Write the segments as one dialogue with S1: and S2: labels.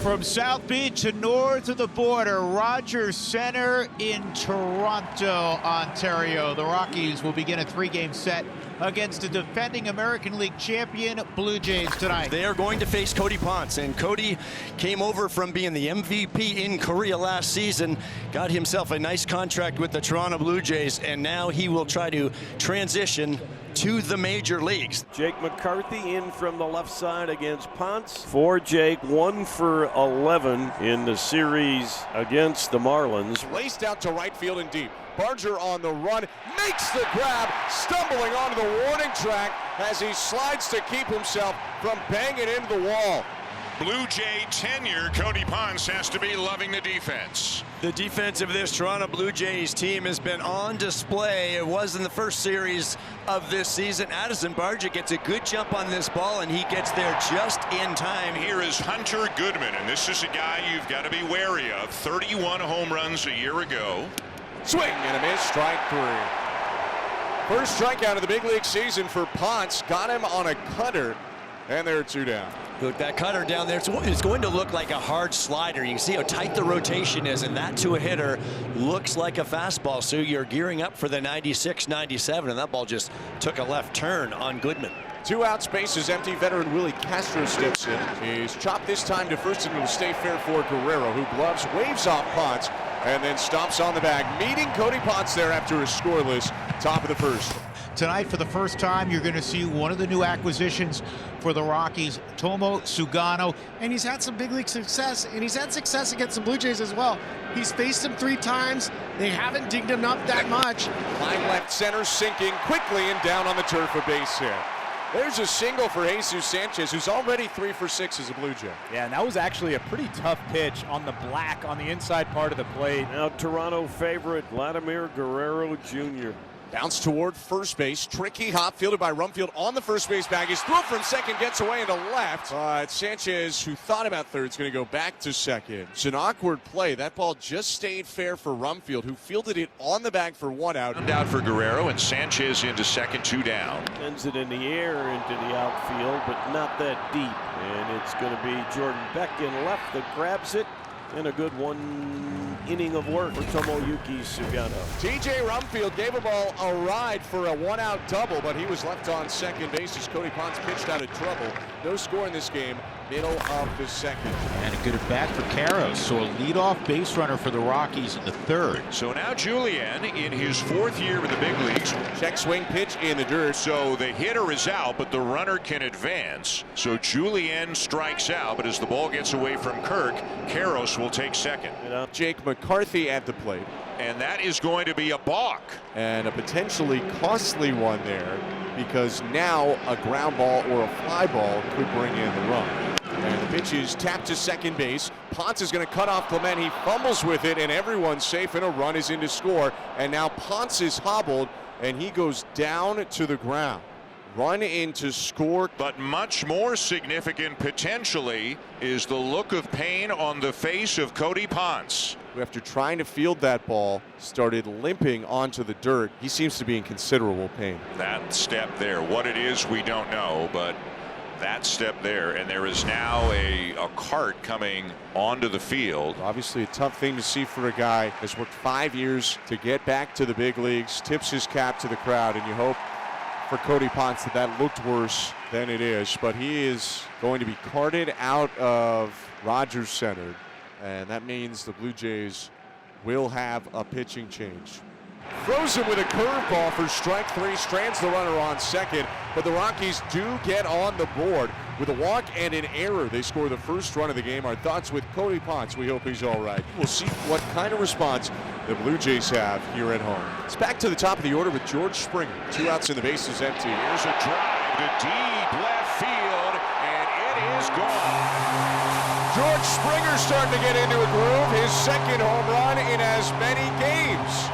S1: From South Beach to north of the border, Rogers Center in Toronto, Ontario. The Rockies will begin a three-game set against the defending American League champion Blue Jays tonight.
S2: They are going to face Cody Ponce, and Cody came over from being the MVP in Korea last season, got himself a nice contract with the Toronto Blue Jays, and now he will try to transition to the major leagues.
S3: Jake McCarthy in from the left side against Ponce. For Jake, 1 for 11 in the series against the Marlins.
S4: Laced out to right field and deep. Barger on the run, makes the grab, stumbling onto the warning track as he slides to keep himself from banging into the wall.
S5: Blue Jay tenure, Cody Ponce has to be loving the defense.
S2: The defense of this Toronto Blue Jays team has been on display. It was in the first series of this season. Addison Barger gets a good jump on this ball, and he gets there just in time.
S5: Here is Hunter Goodman, and this is a guy you've got to be wary of. 31 home runs a year ago.
S4: Swing and a miss, strike 3. First strikeout of the big league season for Ponce. Got him on a cutter, and there are 2 down.
S2: Look, that cutter down there, it's going to look like a hard slider. You can see how tight the rotation is, and that to a hitter looks like a fastball. So you're gearing up for the 96, 97, and that ball just took a left turn on Goodman.
S4: 2 outs, bases empty. Veteran Willie Castro steps in. He's chopped this time to first, and it will stay fair for Guerrero, who gloves, waves off Ponce, and then stomps on the bag, meeting Cody Ponce there after a scoreless top of the first.
S1: Tonight, for the first time, you're going to see one of the new acquisitions for the Rockies, Tomo Sugano.
S6: And he's had some big league success, and he's had success against the Blue Jays as well. He's faced him 3 times. They haven't dinged him up that much.
S4: Line left center, sinking quickly and down on the turf, a base hit. There's a single for Jesus Sanchez, who's already 3 for 6 as a Blue Jay.
S7: Yeah, and that was actually a pretty tough pitch on the black on the inside part of the plate.
S3: Now Toronto favorite Vladimir Guerrero Jr.
S4: Bounce toward first base. Tricky hop fielded by Rumfield on the first base bag. His throw from second gets away into left. Sanchez, who thought about third, is going to go back to second. It's an awkward play. That ball just stayed fair for Rumfield, who fielded it on the bag for 1 out.
S5: Down for Guerrero, and Sanchez into second, 2 down.
S3: Sends it in the air into the outfield, but not that deep. And it's going to be Jordan Beck in left that grabs it. And a good 1 inning of work for Tomoyuki Sugano.
S4: TJ Rumfield gave a ball a ride for a 1-out double, but he was left on second base as Cody Ponce pitched out of trouble. No score in this game, middle of the second.
S1: And a good at bat for Karros, so a leadoff base runner for the Rockies in the third.
S5: So now Julian in his 4th year in the big leagues.
S4: Check swing pitch in the dirt.
S5: So the hitter is out, but the runner can advance. So Julian strikes out, but as the ball gets away from Kirk, Karros will take second.
S4: Jake McCarthy at the plate.
S5: And that is going to be a balk.
S4: And a potentially costly one there, because now a ground ball or a fly ball could bring in the run. And the pitch is tapped to second base. Ponce is going to cut off Clement. He fumbles with it, and everyone's safe, and a run is in to score. And now Ponce is hobbled, and he goes down to the ground. Run in to score.
S5: But much more significant potentially is the look of pain on the face of Cody Ponce.
S4: After trying to field that ball, started limping onto the dirt. He seems to be in considerable pain.
S5: That step there, what it is, we don't know, but that step there, and there is now a cart coming onto the field.
S4: Obviously a tough thing to see for a guy that's worked 5 years to get back to the big leagues, tips his cap to the crowd, and you hope for Cody Ponce that looked worse than it is. But he is going to be carted out of Rogers Center, and that means the Blue Jays will have a pitching change. Throws him with a curveball for strike 3, strands the runner on second, but the Rockies do get on the board with a walk and an error. They score the first run of the game. Our thoughts with Cody Ponce. We hope he's all right. We'll see what kind of response the Blue Jays have here at home. It's back to the top of the order with George Springer. 2 outs and the bases empty.
S5: Here's a drive to deep left field, and it is gone.
S4: George Springer starting to get into a groove. His 2nd home run in as many games.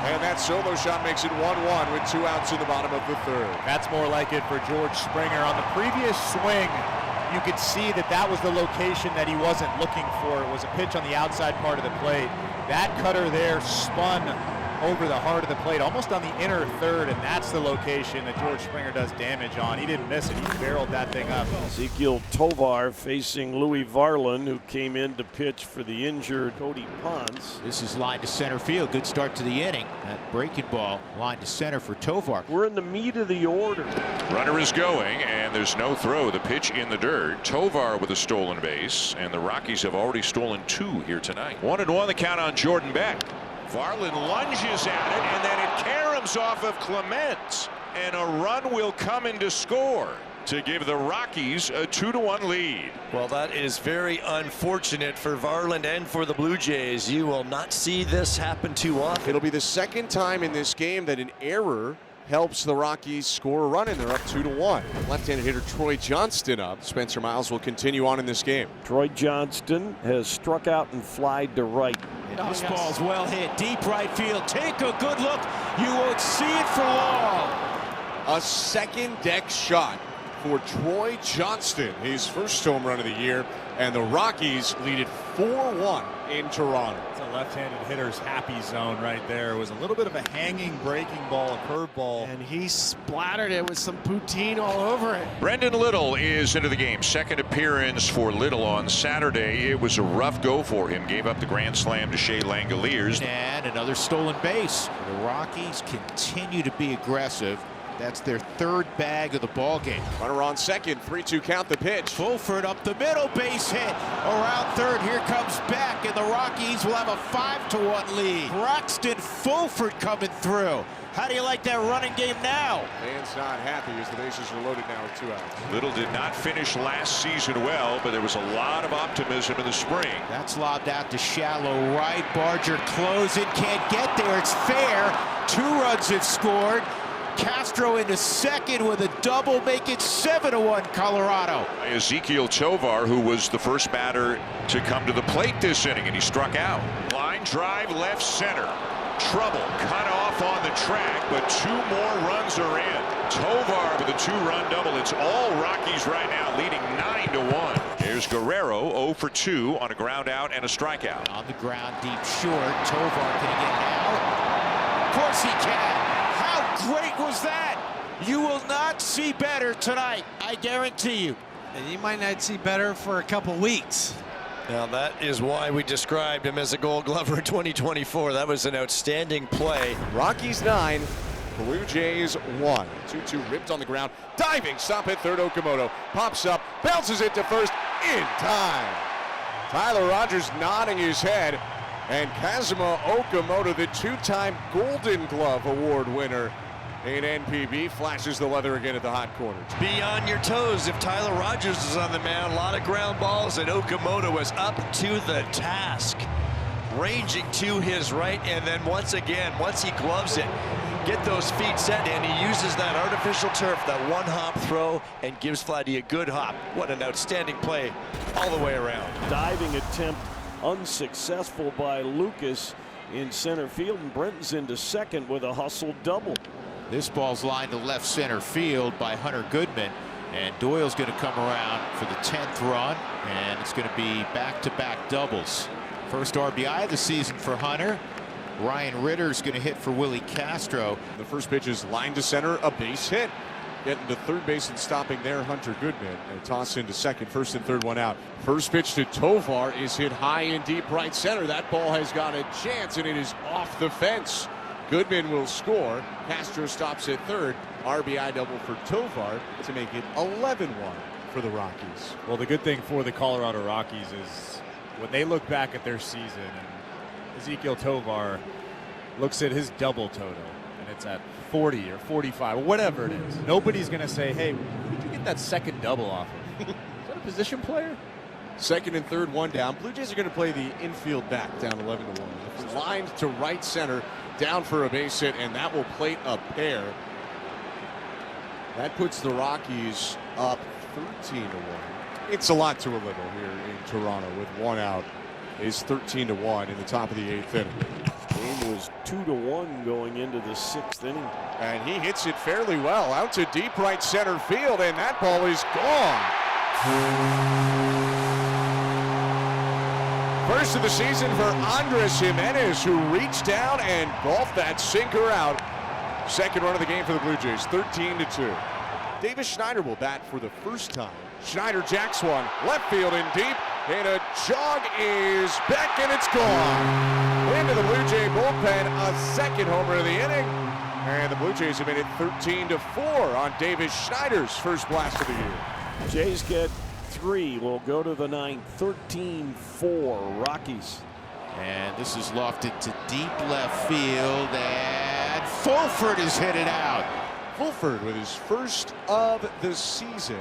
S4: And that solo shot makes it 1-1 with 2 outs in the bottom of the 3rd.
S7: That's more like it for George Springer. On the previous swing, you could see that was the location that he wasn't looking for. It was a pitch on the outside part of the plate. That cutter there spun over the heart of the plate, almost on the inner third, and that's the location that George Springer does damage on. He didn't miss it. He barreled that thing up.
S3: Ezekiel Tovar facing Louis Varland, who came in to pitch for the injured Cody Ponce.
S1: This is line to center field. Good start to the inning. That breaking ball line to center for Tovar.
S3: We're in the meat of the order.
S5: Runner is going, and there's no throw. The pitch in the dirt. Tovar with a stolen base, and the Rockies have already stolen 2 here tonight. 1-1 the count on Jordan Beck. Varland lunges at it, and then it caroms off of Clement, and a run will come in to score to give the Rockies a 2-1 lead.
S2: Well, that is very unfortunate for Varland and for the Blue Jays. You will not see this happen too often.
S4: It'll be the second time in this game that an error helps the Rockies score a run, and they're up 2-1. Left-handed hitter Troy Johnston up. Spencer Miles will continue on in this game.
S3: Troy Johnston has struck out and flied to right.
S1: This ball's well hit. Deep right field. Take a good look. You won't see it for long.
S4: A second deck shot for Troy Johnston, his first home run of the year, and the Rockies lead it 4-1 in Toronto.
S7: It's a left-handed hitter's happy zone right there. It was a little bit of a hanging breaking ball, a curveball.
S6: And he splattered it with some poutine all over it.
S5: Brendan Little is into the game. Second appearance for Little on Saturday. It was a rough go for him. Gave up the grand slam to Shea Langoliers.
S1: And another stolen base. The Rockies continue to be aggressive. That's their 3rd bag of the ball game.
S4: Runner on second, 3-2 count the pitch.
S1: Fulford up the middle, base hit. Around third, here comes Beck, and the Rockies will have a 5-1 lead. Braxton Fulford coming through. How do you like that running game now?
S4: Man's not happy as the bases are loaded now with 2 outs.
S5: Little did not finish last season well, but there was a lot of optimism in the spring.
S1: That's lobbed out to shallow right. Barger closing, can't get there. It's fair. 2 runs have scored. Castro into second with a double, make it 7-1 Colorado.
S5: Ezekiel Tovar, who was the first batter to come to the plate this inning, and he struck out. Line drive left center. Trouble cut off on the track, but 2 more runs are in. Tovar with a 2-run double. It's all Rockies right now, leading 9-1. Here's Guerrero 0 for 2 on a ground out and a strikeout.
S1: On the ground, deep short. Tovar, can he get it out? Of course he can. How great was that? You will not see better tonight, I guarantee you.
S6: And you might not see better for a couple weeks.
S2: Now that is why we described him as a Gold Glover in 2024. That was an outstanding play.
S4: Rockies 9, Blue Jays 1. 2-2 ripped on the ground. Diving stop at third. Okamoto pops up, bounces it to first in time. Tyler Rogers nodding his head. And Kazuma Okamoto, the 2-time Golden Glove Award winner in NPB, flashes the leather again at the hot corner.
S2: Be on your toes if Tyler Rogers is on the mound. A lot of ground balls, and Okamoto was up to the task. Ranging to his right, and then once again, once he gloves it, get those feet set, and he uses that artificial turf, that 1-hop throw, and gives Vladdy a good hop. What an outstanding play all the way around.
S3: Diving attempt unsuccessful by Lucas in center field, and Brenton's into second with a hustle double.
S1: This ball's lined to left center field by Hunter Goodman, and Doyle's going to come around for the 10th run, and it's going to be back-to-back doubles. First RBI of the season for Hunter. Ryan Ritter's going to hit for Willie Castro.
S4: The first pitch is line to center, a base hit. Getting to third base and stopping there, Hunter Goodman. And toss into second, first and third, 1 out. First pitch to Tovar is hit high and deep right center. That ball has got a chance, and it is off the fence. Goodman will score. Castro stops at third. RBI double for Tovar to make it 11-1 for the Rockies.
S7: Well, the good thing for the Colorado Rockies is when they look back at their season, and Ezekiel Tovar looks at his double total, and it's at 40 or 45 or whatever it is. Nobody's going to say, hey, where did you get that second double off of? Is that a position player?
S4: Second and third, 1 down. Blue Jays are going to play the infield back down 11-1. It's lined to right center, down for a base hit, and that will plate a pair. That puts the Rockies up 13-1. It's a lot to a little here in Toronto with 1 out. Is 13-1 in the top of the 8th inning.
S3: Game was 2-1 going into the 6th inning.
S4: And he hits it fairly well out to deep right center field, and that ball is gone. First of the season for Andres Jimenez, who reached down and golfed that sinker out. Second run of the game for the Blue Jays, 13-2. Davis Schneider will bat for the first time. Schneider jacks one, left field in deep, and a jog is back, and it's gone. Into the Blue Jay bullpen, a second homer of the inning. And the Blue Jays have made it 13-4 on Davis Schneider's first blast of the year.
S3: Jays get 3. We'll go to the 9th. 13-4 Rockies.
S1: And this is lofted to deep left field, and Fulford has hit it out.
S4: Fulford with his first of the season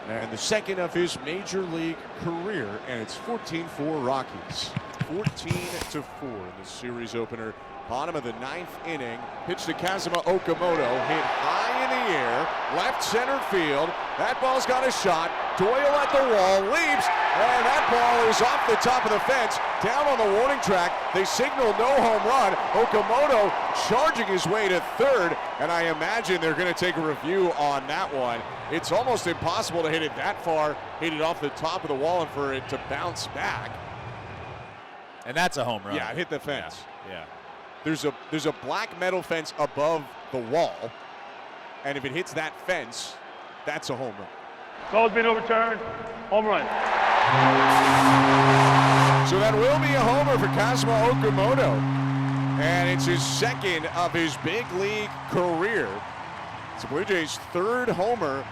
S4: and the second of his major league career, and it's 14-4 Rockies. 14-4 in the series opener. Bottom of the 9th inning. Pitch to Kazuma Okamoto. Hit high in the air. Left center field. That ball's got a shot. Doyle at the wall. Leaps. And that ball is off the top of the fence. Down on the warning track. They signal no home run. Okamoto charging his way to third. And I imagine they're going to take a review on that one. It's almost impossible to hit it that far. Hit it off the top of the wall and for it to bounce back.
S7: And that's a home run.
S4: Yeah, it hit the fence.
S7: Yeah.
S4: There's a black metal fence above the wall, and if it hits that fence, that's a home run.
S8: Call's been overturned. Home run.
S4: So that will be a homer for Kazuma Okamoto, and it's his second of his big league career. It's the Blue Jays' third homer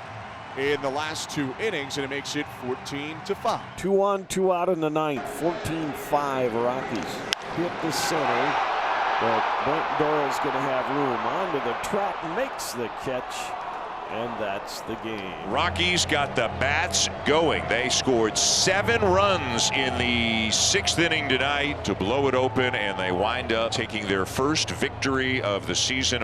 S4: in the last 2 innings, and it makes it 14-5.
S3: 2 on, 2 out in the 9th. 14-5 Rockies. Hit the center. But Brent Doyle's going to have room. Onto the track, makes the catch, and that's the game.
S5: Rockies got the bats going. They scored 7 runs in the 6th inning tonight to blow it open, and they wind up taking their first victory of the season.